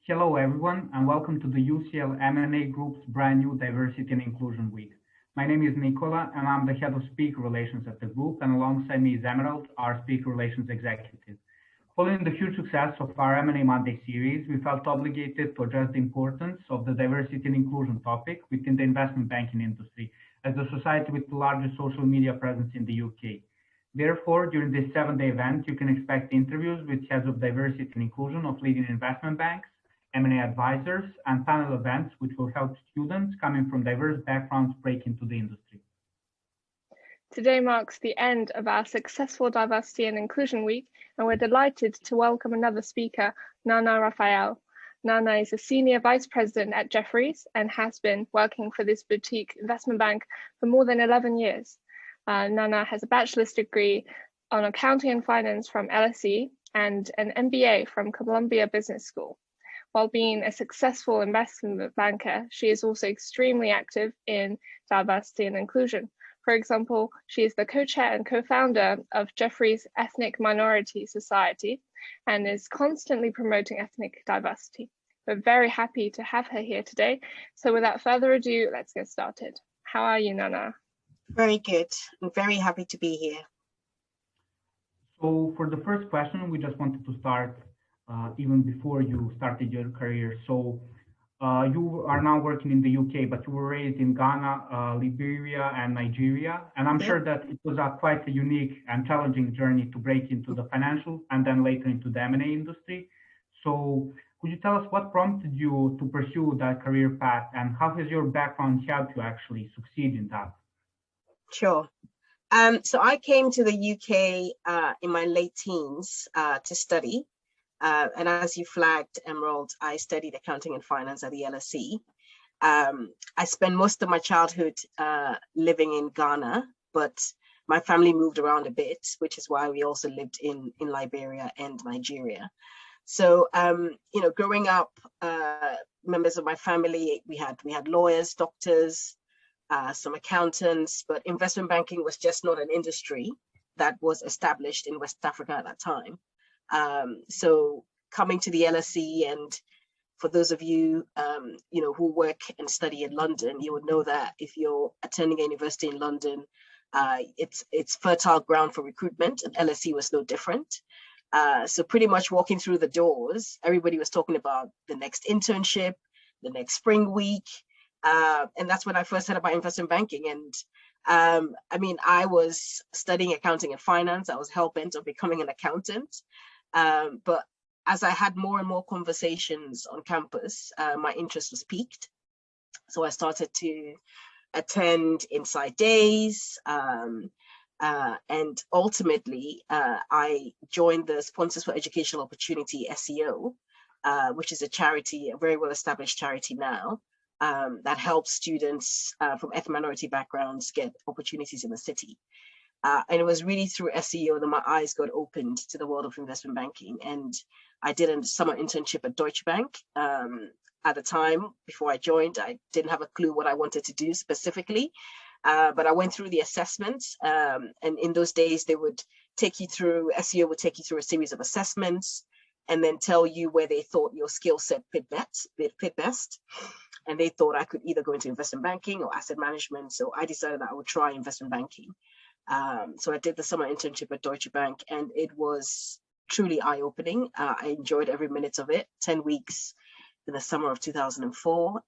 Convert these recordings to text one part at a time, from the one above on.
Hello, everyone, and welcome to the UCL M&A Group's brand new Diversity and Inclusion Week. My name is Nicola, and I'm the head of Speaker Relations at the group, and alongside me is Emerald, our Speaker Relations Executive. Following the huge success of our M&A Monday series, we felt obligated to address the importance of the diversity and inclusion topic within the investment banking industry as the society with the largest social media presence in the UK. Therefore, during this 7-day event, you can expect interviews with heads of diversity and inclusion of leading investment banks, M&A advisors, and panel events which will help students coming from diverse backgrounds break into the industry. Today marks the end of our successful Diversity and Inclusion Week, and we're delighted to welcome another speaker, Nana Raphael. Nana is a Senior Vice President at Jefferies and has been working for this boutique investment bank for more than 11 years. Nana has a bachelor's degree on accounting and finance from LSE and an MBA from Columbia Business School. While being a successful investment banker, she is also extremely active in diversity and inclusion. For example, she is the co-chair and co-founder of Jefferies Ethnic Minority Society and is constantly promoting ethnic diversity. We're very happy to have her here today. So without further ado, let's get started. How are you, Nana? Very good. I'm very happy to be here. So for the first question, we just wanted to start even before you started your career. So you are now working in the UK, but you were raised in Ghana, Liberia, and Nigeria. And I'm sure that it was quite a unique and challenging journey to break into the financial and then later into the M&A industry. So could you tell us what prompted you to pursue that career path, and how has your background helped you actually succeed in that? Sure. So I came to the UK in my late teens to study. And as you flagged, Emerald, I studied accounting and finance at the LSE. I spent most of my childhood living in Ghana, but my family moved around a bit, which is why we also lived in Liberia and Nigeria. So, growing up, members of my family, we had lawyers, doctors, some accountants, but investment banking was just not an industry that was established in West Africa at that time. So coming to the LSE, and for those of you, who work and study in London, you would know that if you're attending a university in London, it's fertile ground for recruitment, and LSE was no different. So pretty much walking through the doors, everybody was talking about the next internship, the next spring week. And that's when I first heard about investment banking. And I was studying accounting and finance. I was hell-bent on becoming an accountant. But as I had more and more conversations on campus, my interest was piqued. So I started to attend Inside Days. And ultimately, I joined the Sponsors for Educational Opportunity, SEO, which is a charity, a very well-established charity now, that helps students from ethnic minority backgrounds get opportunities in the city. And it was really through SEO that my eyes got opened to the world of investment banking. And I did a summer internship at Deutsche Bank. At the time, before I joined, I didn't have a clue what I wanted to do specifically, but I went through the assessments. And in those days, SEO would take you through a series of assessments and then tell you where they thought your skill set fit best. And they thought I could either go into investment banking or asset management. So I decided that I would try investment banking. So I did the summer internship at Deutsche Bank, and it was truly eye-opening. I enjoyed every minute of it, 10 weeks in the summer of 2004.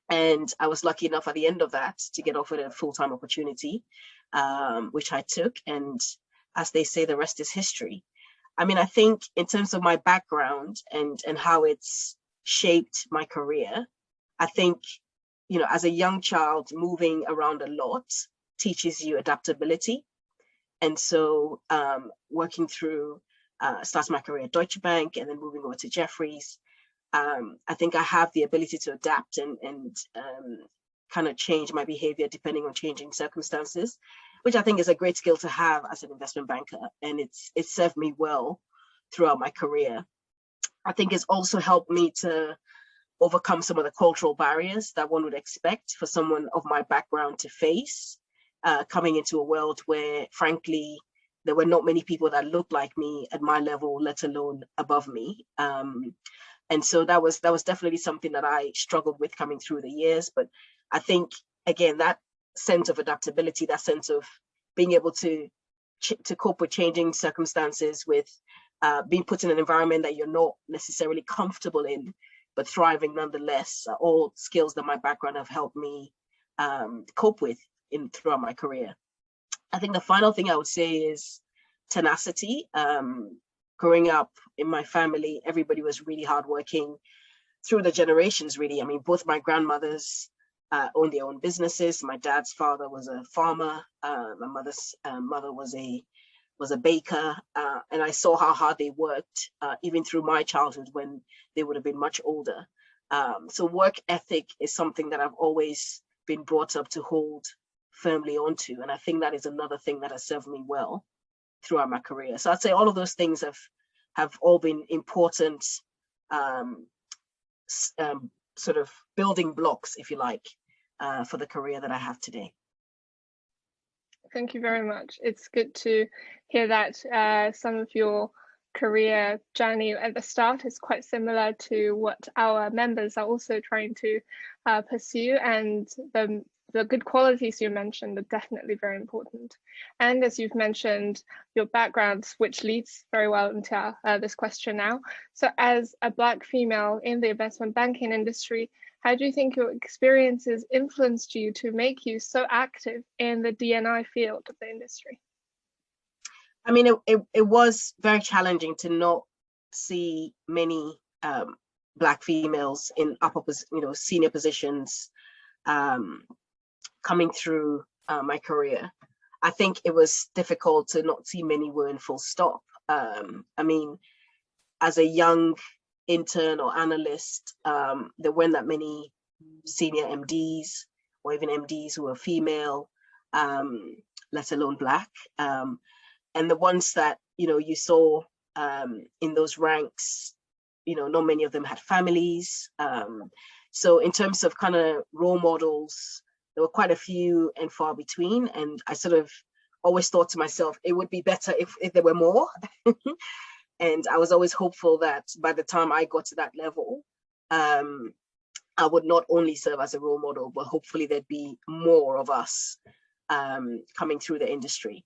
And I was lucky enough at the end of that to get offered a full-time opportunity, which I took. And as they say, the rest is history. I think in terms of my background and how it's shaped my career, I think, as a young child, moving around a lot teaches you adaptability. And so working through, starting my career at Deutsche Bank and then moving over to Jefferies, I think I have the ability to adapt and kind of change my behavior depending on changing circumstances, which I think is a great skill to have as an investment banker. And it's served me well throughout my career. I think it's also helped me to overcome some of the cultural barriers that one would expect for someone of my background to face, coming into a world where, frankly, there were not many people that looked like me at my level, let alone above me. And so that was definitely something that I struggled with coming through the years. But I think, again, that sense of adaptability, that sense of being able to cope with changing circumstances, with being put in an environment that you're not necessarily comfortable in, but thriving nonetheless, are all skills that my background have helped me cope with throughout my career. I think the final thing I would say is tenacity. Growing up in my family, everybody was really hardworking through the generations, really. I mean, both my grandmothers owned their own businesses. My dad's father was a farmer. My mother's mother was a baker. And I saw how hard they worked, even through my childhood when they would have been much older. So work ethic is something that I've always been brought up to hold firmly onto. And I think that is another thing that has served me well throughout my career. So I'd say all of those things have all been important sort of building blocks, if you like, for the career that I have today. Thank you very much. It's good to hear that some of your career journey at the start is quite similar to what our members are also trying to pursue, and the good qualities you mentioned are definitely very important. And as you've mentioned, your background, which leads very well into this question now. So as a Black female in the investment banking industry, how do you think your experiences influenced you to make you so active in the D&I field of the industry? I mean, it was very challenging to not see many Black females in senior positions coming through my career. I think it was difficult to not see many women, full stop. I mean, as a young intern or analyst, there weren't that many senior MDs or even MDs who were female, let alone Black. And the ones that, you saw in those ranks, not many of them had families. So in terms of kind of role models, there were quite a few and far between. And I sort of always thought to myself, it would be better if there were more. And I was always hopeful that by the time I got to that level, I would not only serve as a role model, but hopefully there'd be more of us coming through the industry.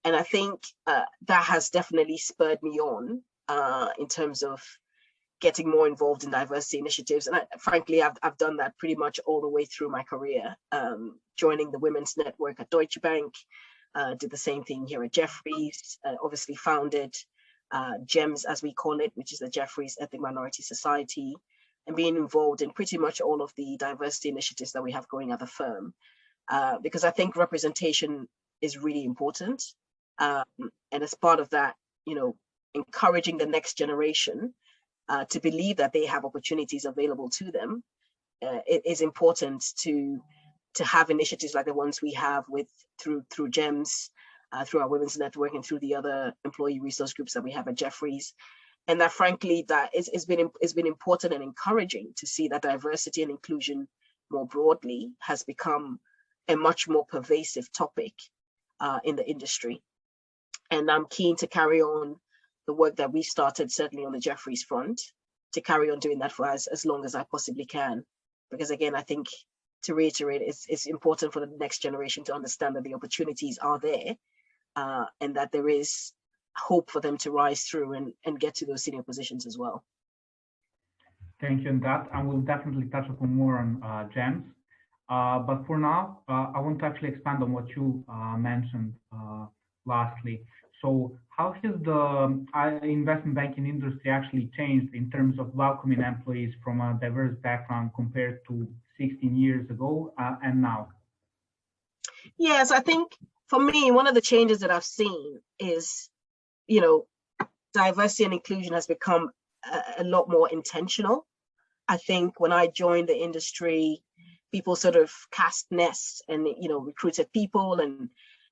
And I think that has definitely spurred me on in terms of getting more involved in diversity initiatives. And frankly, I've done that pretty much all the way through my career, joining the Women's Network at Deutsche Bank, did the same thing here at Jefferies, obviously founded GEMS, as we call it, which is the Jefferies Ethnic Minority Society, and being involved in pretty much all of the diversity initiatives that we have going at the firm. Because I think representation is really important. And as part of that, encouraging the next generation to believe that they have opportunities available to them, it is important to have initiatives like the ones we have through GEMS, through our Women's Network, and through the other employee resource groups that we have at Jefferies. And that, frankly, that it's been important and encouraging to see that diversity and inclusion more broadly has become a much more pervasive topic in the industry. And I'm keen to carry on the work that we started, certainly on the Jefferies front, to carry on doing that for as long as I possibly can. Because again, I think, to reiterate, it's important for the next generation to understand that the opportunities are there, and that there is hope for them to rise through and get to those senior positions as well. Thank you on that. I will definitely touch upon more on GEMS. But for now, I want to actually expand on what you mentioned lastly. So how has the investment banking industry actually changed in terms of welcoming employees from a diverse background compared to 16 years ago and now? Yes, I think for me, one of the changes that I've seen is, diversity and inclusion has become a lot more intentional. I think when I joined the industry, people sort of cast nests and, recruited people. And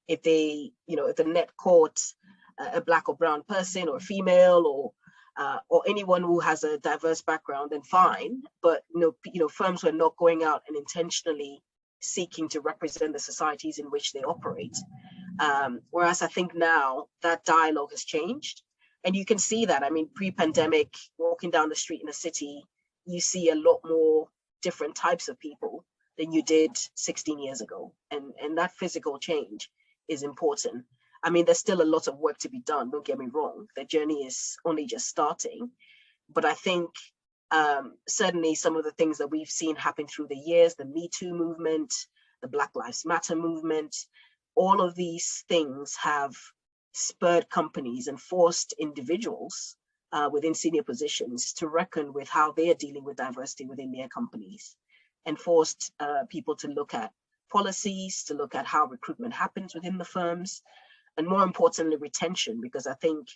if if the net caught a Black or brown person or a female or anyone who has a diverse background, then fine. But, firms were not going out and intentionally seeking to represent the societies in which they operate. Whereas I think now that dialogue has changed. And you can see that. I mean, pre-pandemic, walking down the street in the city, you see a lot more different types of people than you did 16 years ago. And that physical change is important. I mean, there's still a lot of work to be done, don't get me wrong. The journey is only just starting. But I think certainly some of the things that we've seen happen through the years, the Me Too movement, the Black Lives Matter movement, all of these things have spurred companies and forced individuals within senior positions to reckon with how they are dealing with diversity within their companies, and forced people to look at policies, to look at how recruitment happens within the firms, and more importantly, retention, because I think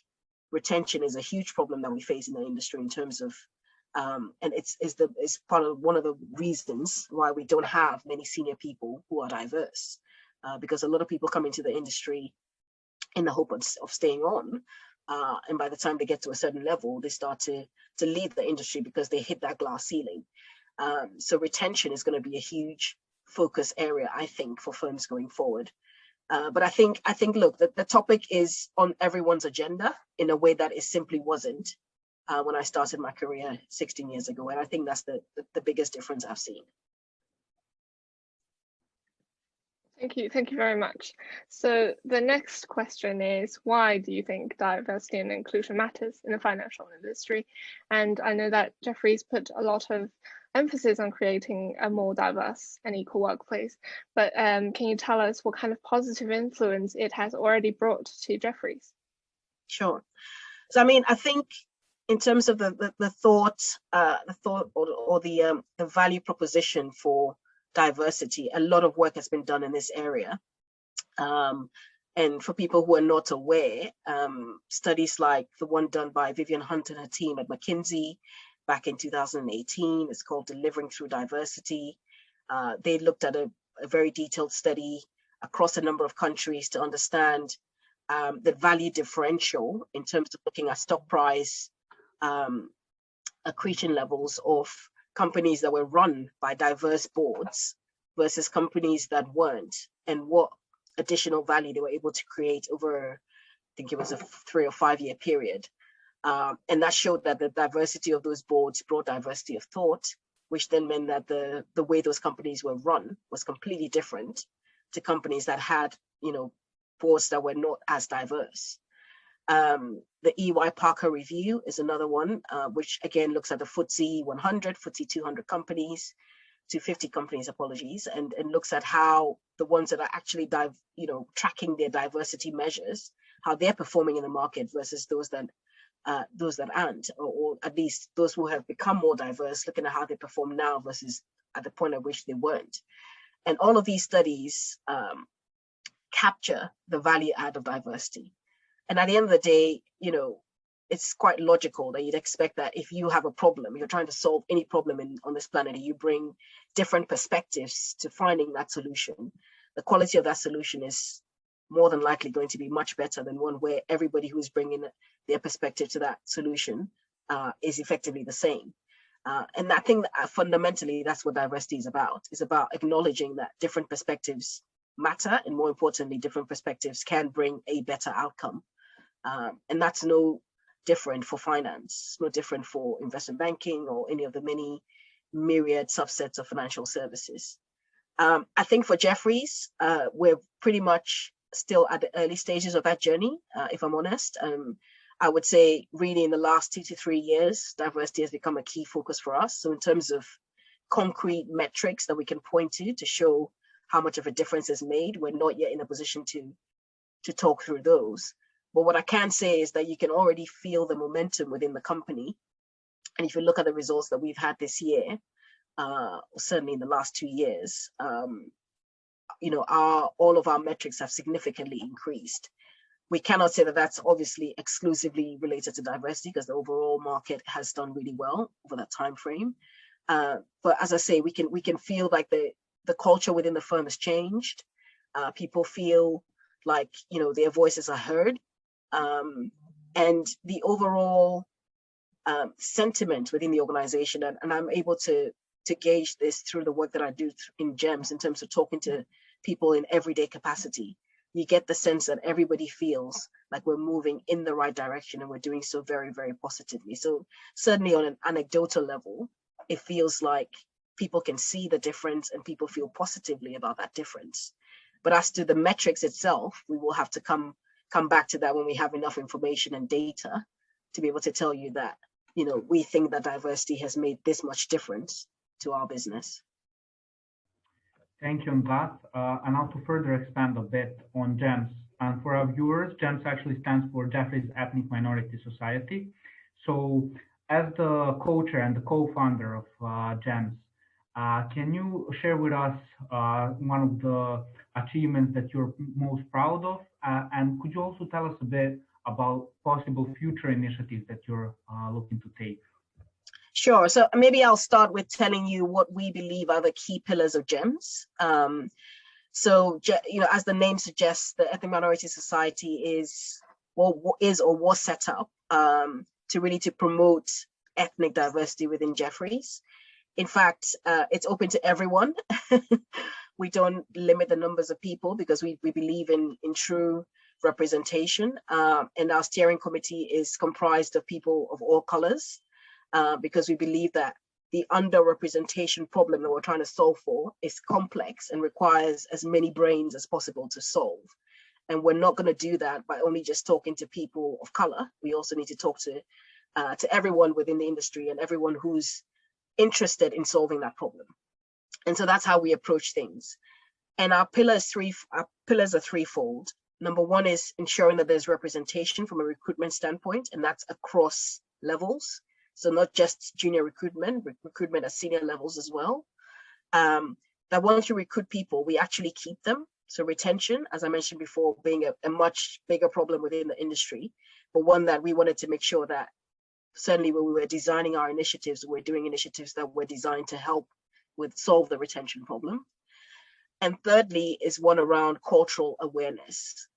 retention is a huge problem that we face in the industry in terms of, and it's part of one of the reasons why we don't have many senior people who are diverse, because a lot of people come into the industry in the hope of staying on, and by the time they get to a certain level, they start to leave the industry because they hit that glass ceiling. So retention is going to be a huge focus area, I think, for firms going forward. But I think, look, the topic is on everyone's agenda in a way that it simply wasn't when I started my career 16 years ago. And I think that's the biggest difference I've seen. Thank you very much. So the next question is, why do you think diversity and inclusion matters in the financial industry? And I know that Jefferies put a lot of emphasis on creating a more diverse and equal workplace, but can you tell us what kind of positive influence it has already brought to Jefferies? Sure. So I mean, I think in terms of the thought or the value proposition for diversity, a lot of work has been done in this area. And for people who are not aware, studies like the one done by Vivian Hunt and her team at McKinsey back in 2018, it's called Delivering Through Diversity. They looked at a very detailed study across a number of countries to understand the value differential in terms of looking at stock price accretion levels of companies that were run by diverse boards versus companies that weren't, and what additional value they were able to create over, I think it was a 3 or 5 year period. And that showed that the diversity of those boards brought diversity of thought, which then meant that the way those companies were run was completely different to companies that had, boards that were not as diverse. The EY Parker review is another one, which again looks at the FTSE 100, FTSE 200 companies, 250 companies, apologies, and looks at how the ones that are actually tracking their diversity measures, how they're performing in the market versus those that aren't, or at least those who have become more diverse, looking at how they perform now versus at the point at which they weren't. And all of these studies capture the value add of diversity. And at the end of the day, it's quite logical that you'd expect that if you have a problem, you're trying to solve any problem on this planet, you bring different perspectives to finding that solution. The quality of that solution is more than likely going to be much better than one where everybody who's bringing their perspective to that solution is effectively the same. And I think that fundamentally, that's what diversity is about. It's about acknowledging that different perspectives matter, and more importantly, different perspectives can bring a better outcome. And that's no different for finance, no different for investment banking or any of the many myriad subsets of financial services. I think for Jefferies, we're pretty much still at the early stages of that journey, if I'm honest. I would say really in the last 2 to 3 years, diversity has become a key focus for us. So in terms of concrete metrics that we can point to show how much of a difference is made, we're not yet in a position to talk through those. But what I can say is that you can already feel the momentum within the company. And if you look at the results that we've had this year, certainly in the last 2 years, all of our metrics have significantly increased. We cannot say that that's obviously exclusively related to diversity, because the overall market has done really well over that time frame. But as I say, we can feel like the culture within the firm has changed. People feel like their voices are heard. And the overall sentiment within the organization, and I'm able to gauge this through the work that I do in GEMS in terms of talking to people in everyday capacity. You get the sense that everybody feels like we're moving in the right direction, and we're doing so very, very positively. So certainly on an anecdotal level, it feels like people can see the difference and people feel positively about that difference. But as to the metrics itself, we will have to come back to that when we have enough information and data to be able to tell you that, you know, we think that diversity has made this much difference to our business. Thank you on that. And now to further expand a bit on GEMS. And for our viewers, GEMS actually stands for Jefferies Ethnic Minority Society. So as the co-chair and the co-founder of GEMS, can you share with us one of the achievements that you're most proud of? And could you also tell us a bit about possible future initiatives that you're looking to take? Sure. So maybe I'll start with telling you what we believe are the key pillars of GEMS. So, you know, as the name suggests, the Ethnic Minority Society is or was set up to promote ethnic diversity within Jefferies. In fact, it's open to everyone. We don't limit the numbers of people because we believe in true representation. And our steering committee is comprised of people of all colors, because we believe that the underrepresentation problem that we're trying to solve for is complex and requires as many brains as possible to solve. And we're not going to do that by only just talking to people of color. We also need to talk to everyone within the industry and everyone who's interested in solving that problem. And so that's how we approach things. And our pillars are threefold. Number one is ensuring that there's representation from a recruitment standpoint, and that's across levels. So not just junior recruitment at senior levels as well. That once you recruit people, we actually keep them. So retention, as I mentioned before, being a much bigger problem within the industry, but one that we wanted to make sure that certainly when we were designing our initiatives, we're doing initiatives that were designed to help solve the retention problem. And thirdly is one around cultural awareness.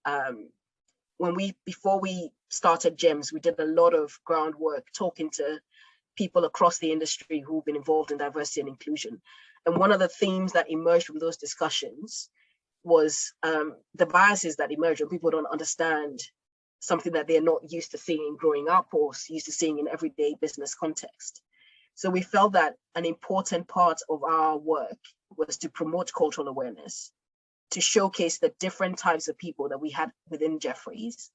Before we started GEMS, we did a lot of groundwork talking to people across the industry who've been involved in diversity and inclusion. And one of the themes that emerged from those discussions was the biases that emerge when people don't understand something that they're not used to seeing growing up or used to seeing in everyday business context. So we felt that an important part of our work was to promote cultural awareness, to showcase the different types of people that we had within Jefferies,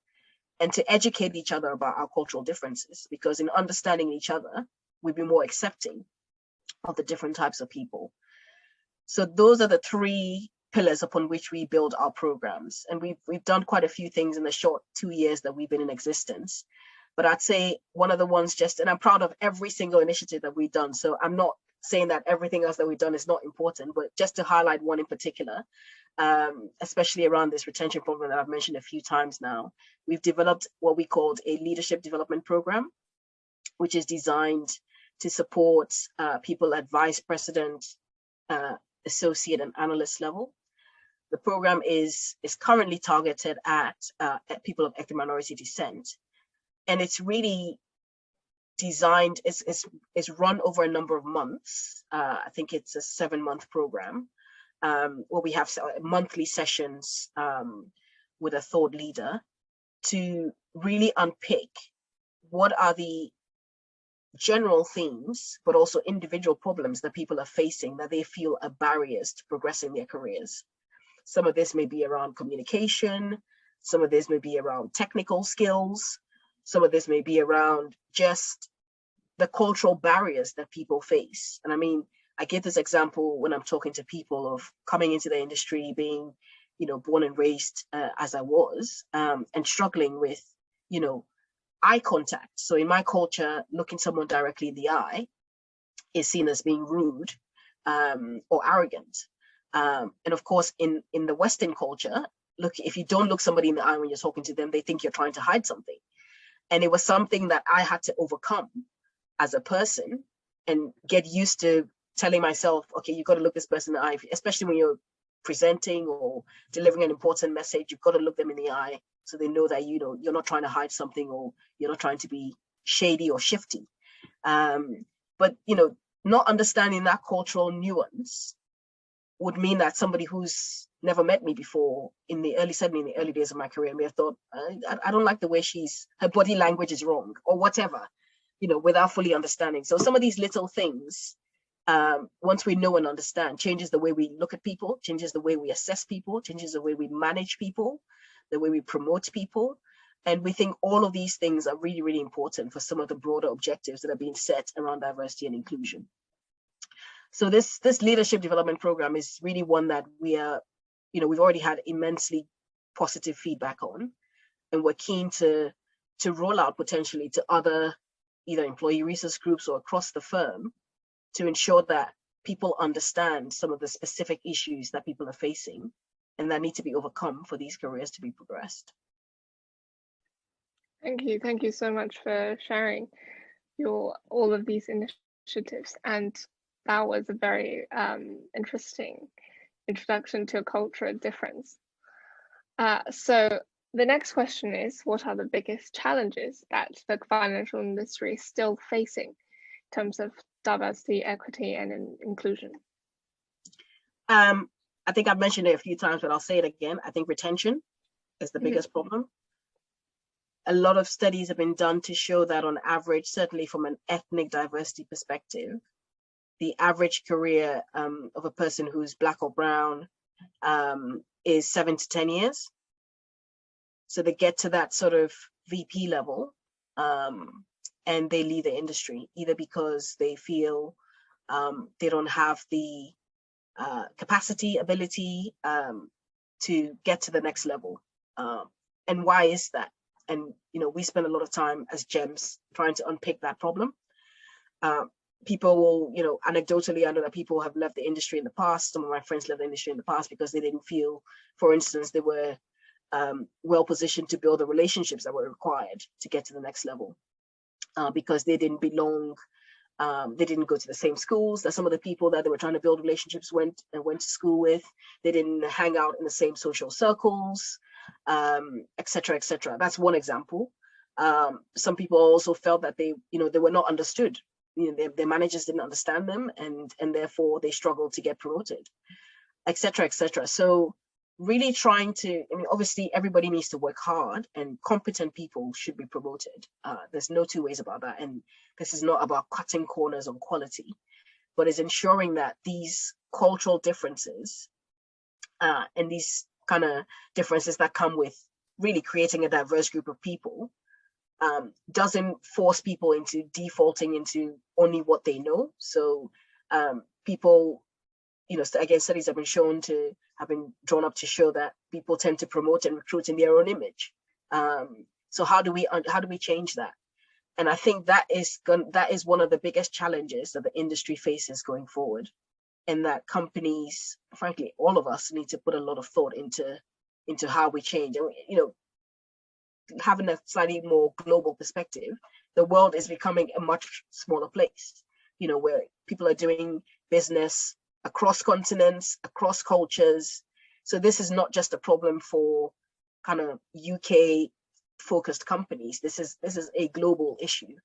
and to educate each other about our cultural differences, because in understanding each other, we'd be more accepting of the different types of people. So those are the three pillars upon which we build our programs. And we've done quite a few things in the short 2 years that we've been in existence. But I'd say one of the ones and I'm proud of every single initiative that we've done. So I'm not saying that everything else that we've done is not important, but just to highlight one in particular, especially around this retention program that I've mentioned a few times now, we've developed what we called a leadership development program, which is designed to support people at vice president, associate and analyst level. The program is currently targeted at people of ethnic minority descent. And it's really designed, it's run over a number of months. I think it's a 7-month program where we have monthly sessions with a thought leader to really unpick what are the general themes, but also individual problems that people are facing that they feel are barriers to progressing their careers. Some of this may be around communication, some of this may be around technical skills, some of this may be around just the cultural barriers that people face. And I mean, I give this example when I'm talking to people of coming into the industry, being, you know, born and raised as I was, and struggling with, you know, eye contact. So in my culture, looking someone directly in the eye is seen as being rude or arrogant. And of course, in the Western culture, look, if you don't look somebody in the eye when you're talking to them, they think you're trying to hide something. And it was something that I had to overcome as a person and get used to telling myself, okay, you've got to look this person in the eye, especially when you're presenting or delivering an important message, you've got to look them in the eye so they know that, you know, you're not trying to hide something or you're not trying to be shady or shifty. But, you know, not understanding that cultural nuance would mean that somebody who's never met me before in the early days of my career may have thought, I don't like the way her body language is wrong or whatever, without fully understanding. So some of these little things, once we know and understand, changes the way we look at people, changes the way we assess people, changes the way we manage people, the way we promote people. And we think all of these things are really, really important for some of the broader objectives that are being set around diversity and inclusion. So this leadership development program is really one that we've already had immensely positive feedback on, and we're keen to roll out potentially to other either employee resource groups or across the firm to ensure that people understand some of the specific issues that people are facing and that need to be overcome for these careers to be progressed. Thank you so much for sharing all of these initiatives, and that was a very interesting introduction to a cultural difference. So the next question is, what are the biggest challenges that the financial industry is still facing in terms of diversity, equity, and inclusion? I think I've mentioned it a few times, but I'll say it again. I think retention is the biggest problem. A lot of studies have been done to show that on average, certainly from an ethnic diversity perspective, the average career of a person who's Black or brown is 7 to 10 years. So they get to that sort of VP level and they leave the industry, either because they feel they don't have the capacity, ability to get to the next level. And why is that? And we spend a lot of time as GEMS trying to unpick that problem. People will, anecdotally, I know that people have left the industry in the past. Some of my friends left the industry in the past because they didn't feel, for instance, they were well positioned to build the relationships that were required to get to the next level, because they didn't belong. They didn't go to the same schools that some of the people that they were trying to build relationships went to school with. They didn't hang out in the same social circles, et cetera, et cetera. That's one example. Some people also felt that they were not understood. Their managers didn't understand them, and therefore they struggled to get promoted, et cetera, et cetera. So really trying to, obviously everybody needs to work hard, and competent people should be promoted. There's no two ways about that. And this is not about cutting corners on quality, but is ensuring that these cultural differences and these kind of differences that come with really creating a diverse group of people doesn't force people into defaulting into only what they know. So people, again, studies have been drawn up to show that people tend to promote and recruit in their own image. So how do we change that? And I think that is one of the biggest challenges that the industry faces going forward, and that companies, frankly, all of us need to put a lot of thought into how we change. And having a slightly more global perspective, the world is becoming a much smaller place, where people are doing business across continents, across cultures. So this is not just a problem for kind of UK focused companies. This is a global issue.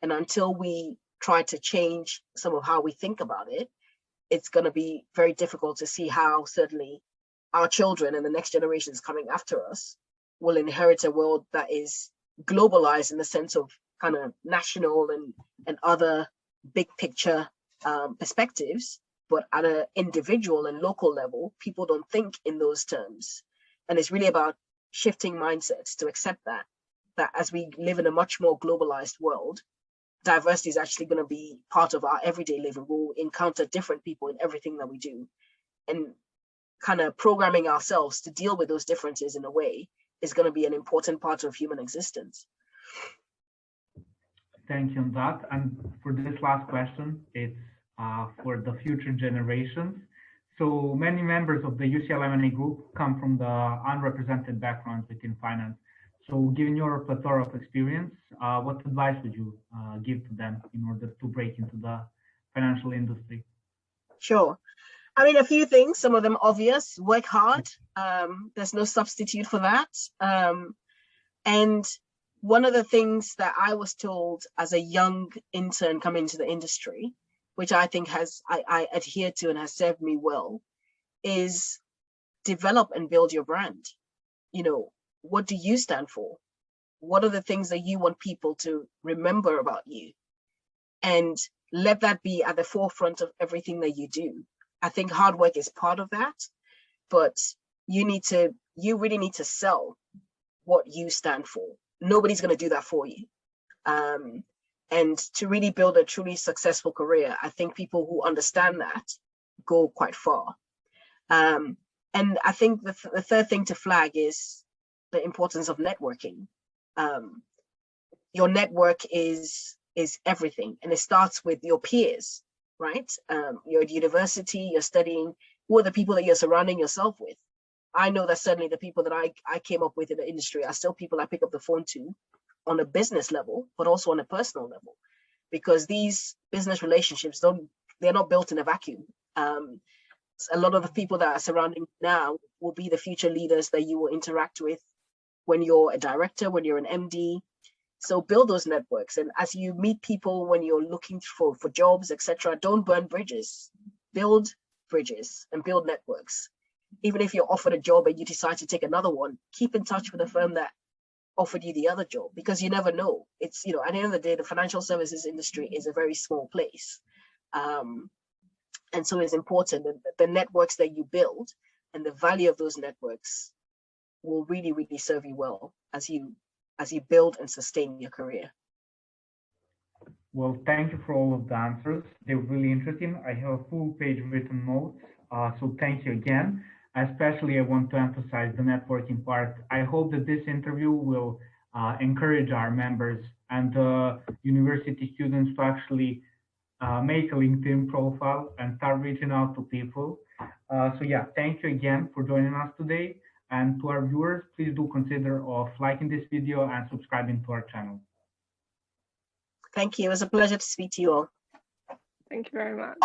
And until we try to change some of how we think about it, it's going to be very difficult to see how certainly our children and the next generations coming after us will inherit a world that is globalized in the sense of kind of national and other big picture perspectives. But at an individual and local level, people don't think in those terms. And it's really about shifting mindsets to accept that as we live in a much more globalized world, diversity is actually going to be part of our everyday living. We'll encounter different people in everything that we do. And kind of programming ourselves to deal with those differences in a way is going to be an important part of human existence. Thank you on that. And for this last question, it's for the future generations. So many members of the UCL M&A group come from the unrepresented backgrounds within finance. So given your plethora of experience, what advice would you give to them in order to break into the financial industry? Sure. A few things, some of them obvious. Work hard. There's no substitute for that. And one of the things that I was told as a young intern coming into the industry, which I think I adhered to and has served me well, is develop and build your brand. You know, what do you stand for? What are the things that you want people to remember about you? And let that be at the forefront of everything that you do. I think hard work is part of that, but you really need to sell what you stand for. Nobody's going to do that for you. And to really build a truly successful career, I think people who understand that go quite far. And I think the third thing to flag is the importance of networking. Your network is everything, and it starts with your peers, right? You're at university, you're studying. Who are the people that you're surrounding yourself with? I know that certainly the people that I came up with in the industry are still people I pick up the phone to on a business level, but also on a personal level, because these business relationships they're not built in a vacuum. A lot of the people that are surrounding you now will be the future leaders that you will interact with when you're a director, when you're an MD. So build those networks, and as you meet people when you're looking for jobs, etc., don't burn bridges. Build bridges and build networks. Even if you're offered a job and you decide to take another one, keep in touch with the firm that offered you the other job, because you never know. It's, you know, at the end of the day, the financial services industry is a very small place. And so it's important that the networks that you build and the value of those networks will really, really serve you well as you build and sustain your career. Well, thank you for all of the answers. They were really interesting. I have a full page written notes, so thank you again. Especially, I want to emphasize the networking part. I hope that this interview will encourage our members and university students to actually make a LinkedIn profile and start reaching out to people. So yeah, thank you again for joining us today. And to our viewers, please do consider liking this video and subscribing to our channel. Thank you. It was a pleasure to speak to you all. Thank you very much.